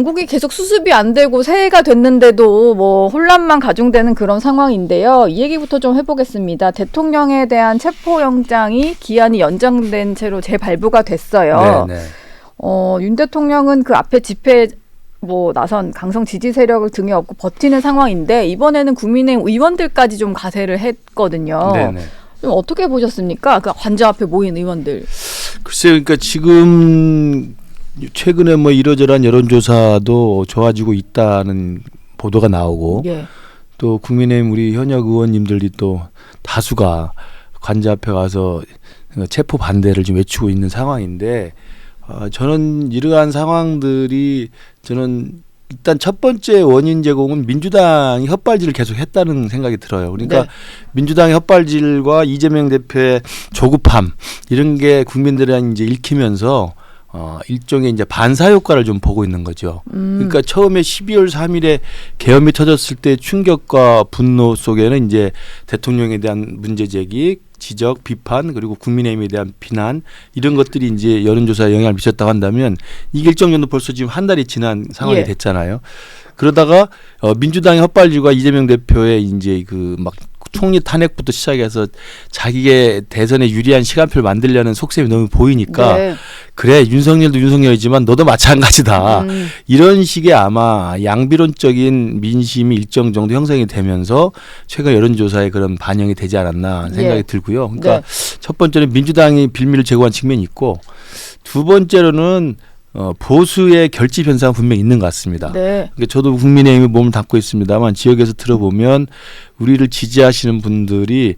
당국이 계속 수습이 안 되고 새해가 됐는데도 뭐 혼란만 가중되는 그런 상황인데요. 이 얘기부터 좀 해보겠습니다. 대통령에 대한 체포영장이 기한이 연장된 채로 재발부가 됐어요. 네, 네. 윤 대통령은 그 앞에 집회에 나선 강성 지지 세력을 등에 업고 버티는 상황인데 이번에는 국민의힘 의원들까지 좀 가세를 했거든요. 네, 네. 좀 어떻게 보셨습니까? 그 관저 앞에 모인 의원들. 글쎄요, 그러니까 지금 최근에 뭐 이러저러한 여론조사도 좋아지고 있다는 보도가 나오고 예. 또 국민의힘 우리 현역 의원님들이 또 다수가 관저 앞에 가서 체포 반대를 좀 외치고 있는 상황인데 저는 이러한 상황들이 저는 일단 첫 번째 원인 제공은 민주당이 헛발질을 계속 했다는 생각이 들어요. 그러니까 네. 민주당의 헛발질과 이재명 대표의 조급함 이런 게 국민들한테 이제 읽히면서 일종의 이제 반사 효과를 좀 보고 있는 거죠. 그러니까 처음에 12월 3일에 계엄이 터졌을 때 충격과 분노 속에는 이제 대통령에 대한 문제 제기, 지적, 비판 그리고 국민의힘에 대한 비난 이런 것들이 이제 여론조사에 영향을 미쳤다고 한다면 이게 일정 정도 벌써 지금 한 달이 지난 상황이 예. 됐잖아요. 그러다가 민주당의 헛발질과 이재명 대표의 이제 그 막 총리 탄핵부터 시작해서 자기의 대선에 유리한 시간표를 만들려는 속셈이 너무 보이니까 네. 그래 윤석열도 윤석열이지만 너도 마찬가지다. 이런 식의 아마 양비론적인 민심이 일정 정도 형성이 되면서 최근 여론조사에 그런 반영이 되지 않았나 생각이 예. 들고요. 그러니까 네. 첫 번째는 민주당이 빌미를 제공한 측면이 있고 두 번째로는 보수의 결집 현상은 분명히 있는 것 같습니다. 네. 그러니까 저도 국민의힘에 몸을 담고 있습니다만 지역에서 들어보면 우리를 지지하시는 분들이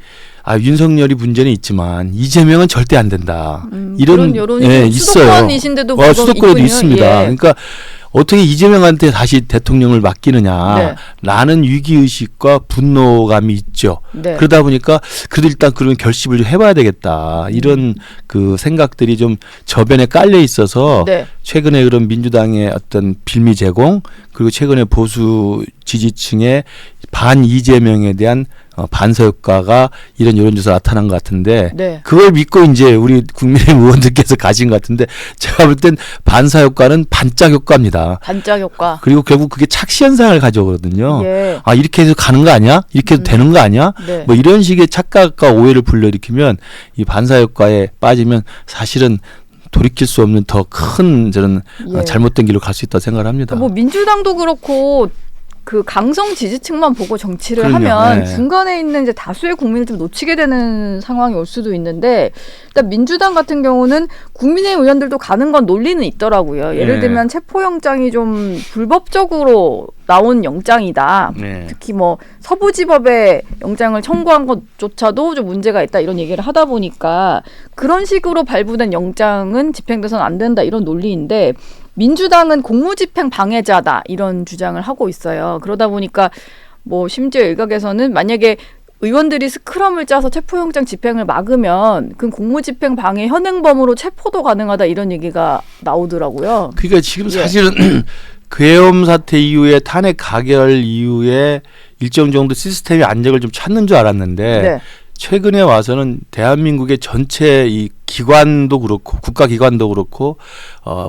윤석열이 문제는 있지만 이재명은 절대 안 된다. 그런 여론이 있어요. 수도권이신데도 불구하고 수도권에도 있군요. 있습니다. 예. 그러니까 어떻게 이재명한테 다시 대통령을 맡기느냐라는 위기의식과 분노감이 있죠. 네. 그러다 보니까 그래도 일단 그런 결집을 좀 해봐야 되겠다. 이런 그 생각들이 좀 저변에 깔려 있어서 네. 최근에 그런 민주당의 어떤 빌미 제공 그리고 최근에 보수 지지층의 반 이재명에 대한 반사 효과가 이런 여론조사 나타난 것 같은데 네. 그걸 믿고 이제 우리 국민의힘 의원들께서 가신 것 같은데 제가 볼 땐 반사 효과는 반짝 효과입니다. 반짝 효과. 그리고 결국 그게 착시 현상을 가져오거든요. 예. 이렇게 해서 가는 거 아니야? 이렇게 해도 되는 거 아니야? 네. 뭐 이런 식의 착각과 오해를 불러일으키면 이 반사 효과에 빠지면 사실은 돌이킬 수 없는 더 큰 저는 예. 잘못된 길로 갈 수 있다고 생각을 합니다. 뭐 민주당도 그렇고 그 강성 지지층만 보고 정치를 그럼요. 하면 네. 중간에 있는 이제 다수의 국민을 좀 놓치게 되는 상황이 올 수도 있는데 일단 민주당 같은 경우는 국민의힘 의원들도 가는 건 논리는 있더라고요. 예를 네. 들면 체포영장이 좀 불법적으로 나온 영장이다. 네. 특히 뭐 서부지법에 영장을 청구한 것조차도 좀 문제가 있다 이런 얘기를 하다 보니까 그런 식으로 발부된 영장은 집행돼서는 안 된다 이런 논리인데 민주당은 공무집행 방해자다 이런 주장을 하고 있어요. 그러다 보니까 뭐 심지어 일각에서는 만약에 의원들이 스크럼을 짜서 체포영장 집행을 막으면 그 공무집행 방해 현행범으로 체포도 가능하다 이런 얘기가 나오더라고요. 그러니까 지금 예. 사실은 계엄 사태 이후에 탄핵 가결 이후에 일정 정도 시스템의 안정을 좀 찾는 줄 알았는데 네. 최근에 와서는 대한민국의 전체 이 기관도 그렇고 국가기관도 그렇고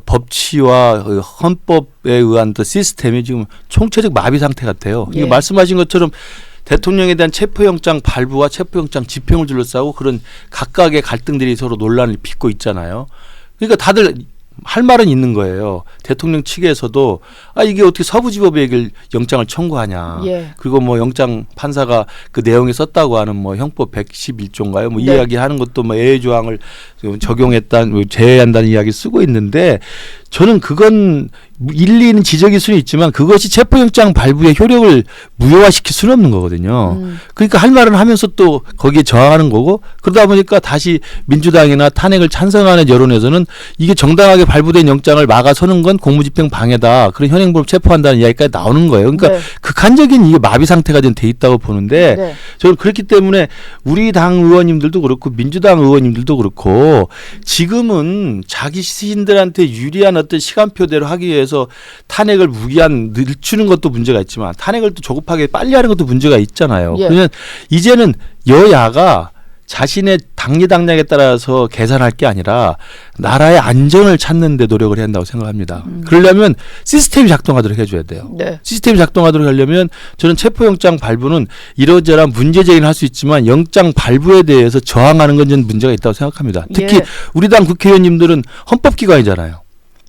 법치와 헌법에 의한 또 시스템이 지금 총체적 마비 상태 같아요. 예. 이거 말씀하신 것처럼 대통령에 대한 체포영장 발부와 체포영장 집행을 둘러싸고 그런 각각의 갈등들이 서로 논란을 빚고 있잖아요. 그러니까 다들 할 말은 있는 거예요. 대통령 측에서도 이게 어떻게 서부지법에 영장을 청구하냐. 예. 그리고 뭐 영장 판사가 그 내용에 썼다고 하는 뭐 형법 111조인가요? 뭐 이 네. 이야기하는 것도 뭐 예외 조항을 적용했다, 제외한다는 이야기 쓰고 있는데 저는 그건 일리 있는 지적일 수는 있지만 그것이 체포영장 발부의 효력을 무효화시킬 수는 없는 거거든요. 그러니까 할 말은 하면서 또 거기에 저항하는 거고 그러다 보니까 다시 민주당이나 탄핵을 찬성하는 여론에서는 이게 정당하게 발부된 영장을 막아서는 건 공무집행 방해다. 그런 현행범 체포한다는 이야기까지 나오는 거예요. 그러니까 네. 극한적인 이게 마비 상태가 좀 돼 있다고 보는데 네. 저는 그렇기 때문에 우리 당 의원님들도 그렇고 민주당 의원님들도 그렇고 지금은 자기 시신들한테 유리한 어떤 시간표대로 하기 위해서 탄핵을 무기한 늦추는 것도 문제가 있지만 탄핵을 또 조급하게 빨리 하는 것도 문제가 있잖아요. 예. 그러면 이제는 여야가 자신의 당리당략에 따라서 계산할 게 아니라 나라의 안전을 찾는 데 노력을 해야 한다고 생각합니다. 그러려면 시스템이 작동하도록 해줘야 돼요. 네. 시스템이 작동하도록 하려면 저는 체포영장 발부는 이러저러한 문제 제기는 할 수 있지만 영장 발부에 대해서 저항하는 건 저는 문제가 있다고 생각합니다. 특히 예. 우리 당 국회의원님들은 헌법기관이잖아요.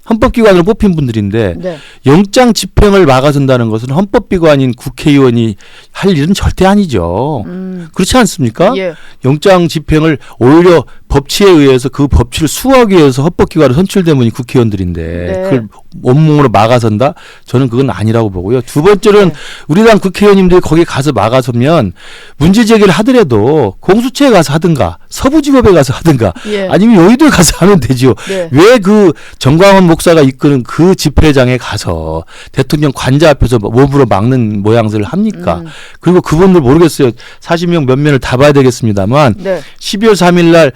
헌법기관으로 뽑힌 분들인데 네. 영장 집행을 막아선다는 것은 헌법기관인 국회의원이 할 일은 절대 아니죠. 그렇지 않습니까? 예. 영장 집행을 오히려 법치에 의해서 그 법치를 수호하기 위해서 헌법기관으로 선출된 분이 국회의원들인데 네. 그걸 온몸으로 막아선다? 저는 그건 아니라고 보고요. 두 번째는 네. 우리 당 국회의원님들이 거기 가서 막아서면 문제 제기를 하더라도 공수처에 가서 하든가 서부지법에 가서 하든가 예. 아니면 여의도에 가서 하면 되죠. 네. 왜 그 정광훈 목사가 이끄는 그 집회장에 가서 대통령 관자 앞에서 몸으로 막는 모양새를 합니까? 그리고 그분들 모르겠어요. 40명 몇 면을 다 봐야 되겠습니다만 네. 12월 3일 날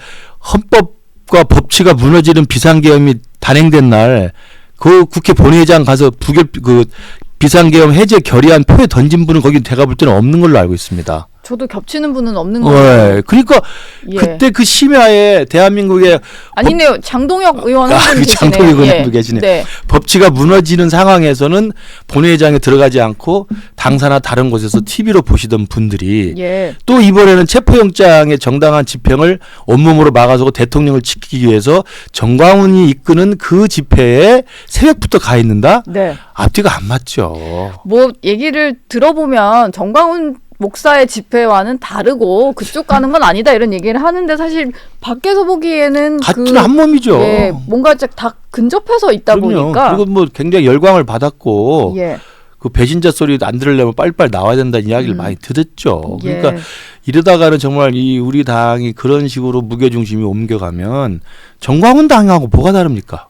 헌법과 법치가 무너지는 비상계엄이 단행된 날 그 국회 본회의장 가서 비상계엄 해제 결의안 표에 던진 분은 거기 제가 볼 때는 없는 걸로 알고 있습니다. 저도 겹치는 분은 없는 거예요. 네. 그러니까 예. 그때 그 심야에 대한민국의 아니네요. 장동혁 의원 한 분 계시네요. 장동혁 의원 한 분 예. 계시네. 네. 법치가 무너지는 상황에서는 본회의장에 들어가지 않고 당사나 다른 곳에서 TV로 보시던 분들이 예. 또 이번에는 체포영장의 정당한 집행을 온몸으로 막아서고 대통령을 지키기 위해서 정광훈이 이끄는 그 집회에 새벽부터 가 있는다? 네. 앞뒤가 안 맞죠. 뭐 얘기를 들어보면 정광훈 목사의 집회와는 다르고 그쪽 가는 건 아니다 이런 얘기를 하는데 사실 밖에서 보기에는 같은 한 몸이죠. 예, 뭔가 다 근접해서 있다 그럼요. 보니까 그리고 뭐 굉장히 열광을 받았고 예. 그 배신자 소리도 안 들으려면 빨리빨리 나와야 된다는 이야기를 많이 듣었죠. 그러니까 예. 이러다가는 정말 이 우리 당이 그런 식으로 무게중심이 옮겨가면 정광훈 당하고 뭐가 다릅니까?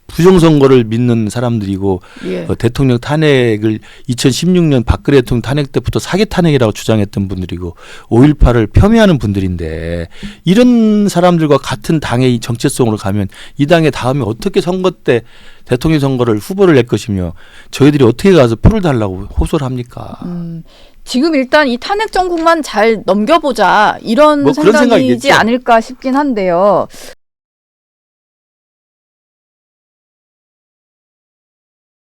부정선거를 믿는 사람들이고 예. 대통령 탄핵을 2016년 박근혜 대통령 탄핵 때부터 사기 탄핵이라고 주장했던 분들이고 5.18을 폄훼하는 분들인데 이런 사람들과 같은 당의 이 정체성으로 가면 이 당의 다음에 어떻게 선거 때 대통령 선거를 후보를 낼 것이며 저희들이 어떻게 가서 표를 달라고 호소를 합니까? 지금 일단 이 탄핵 정국만 잘 넘겨보자 이런 뭐 그런 생각이지 생각이겠죠. 않을까 싶긴 한데요.